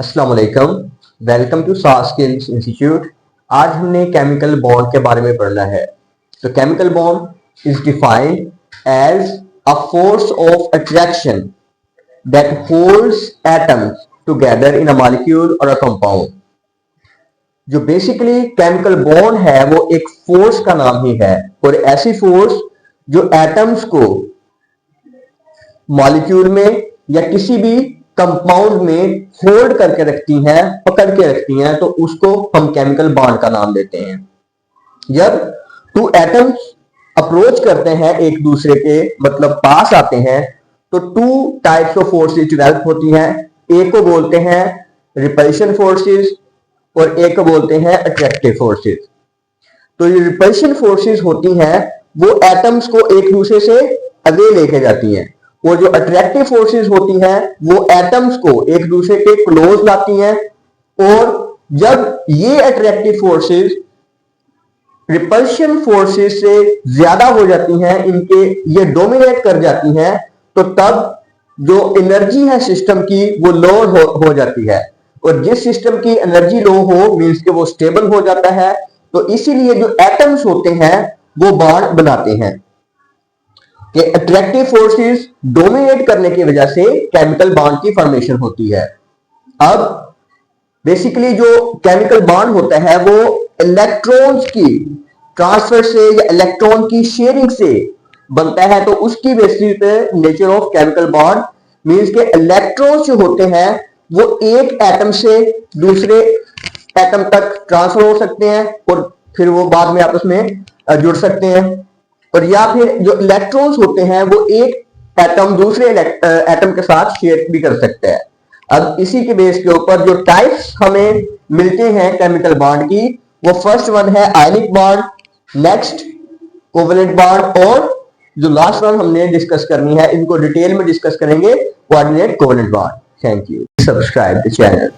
अस्सलाम वालेकुम, welcome to सास स्किल्स इंस्टीट्यूट। आज हमने केमिकल बॉन्ड के बारे में पढ़ना है। तो chemical bond is defined as a force of attraction that holds atoms together in a molecule और अ कंपाउंड। जो बेसिकली केमिकल बॉन्ड है वो एक फोर्स का नाम ही है, और ऐसी फोर्स जो एटम्स को मॉलिक्यूल में या किसी भी कंपाउंड में होल्ड करके रखती हैं, पकड़ के रखती हैं, तो उसको हम केमिकल बॉन्ड का नाम देते हैं। जब टू एटम्स अप्रोच करते हैं, एक दूसरे के मतलब पास आते हैं, तो two types of forces develop होती हैं। एक को बोलते हैं रिपल्शन फोर्सेस और एक को बोलते हैं अट्रैक्टिव फोर्सेस। तो ये रिपल्शन फोर्सेस होती हैं वो एटम्स को एक दूसरे से अवे लेके जाती हैं, और जो अट्रैक्टिव फोर्सेस होती हैं वो एटम्स को एक दूसरे के क्लोज लाती हैं। और जब ये अट्रैक्टिव फोर्सेस रिपल्शन फोर्सेस से ज्यादा हो जाती हैं, इनके ये डोमिनेट कर जाती हैं, तो तब जो एनर्जी है सिस्टम की वो लो हो जाती है। और जिस सिस्टम की एनर्जी लो हो मींस के वो स्टेबल हो जाता है। तो इसीलिए जो एटम्स होते हैं वो बॉन्ड बनाते हैं कि अट्रैक्टिव फोर्सेस डोमिनेट करने की वजह से केमिकल बॉन्ड की फॉर्मेशन होती है। अब बेसिकली जो केमिकल बॉन्ड होता है वो इलेक्ट्रॉन्स की ट्रांसफर से या इलेक्ट्रॉन की शेयरिंग से बनता है। तो उसकी बेसिस पे nature of chemical bond means के इलेक्ट्रॉन्स जो होते हैं वो एक एटम से दूसरे एटम तक ट्रांसफर हो सकते हैं, और फिर वो बाद में आपस में जुड़ सकते हैं। और या फिर जो इलेक्ट्रॉन्स होते हैं वो एक एटम दूसरे एटम के साथ शेयर भी कर सकते हैं। अब इसी के बेस के ऊपर जो टाइप्स हमें मिलते हैं केमिकल बॉन्ड की, वो फर्स्ट वन है ionic bond, next covalent bond, और जो लास्ट वन हमने डिस्कस करनी है, इनको डिटेल में डिस्कस करेंगे, coordinate covalent bond. Thank you. Subscribe the channel.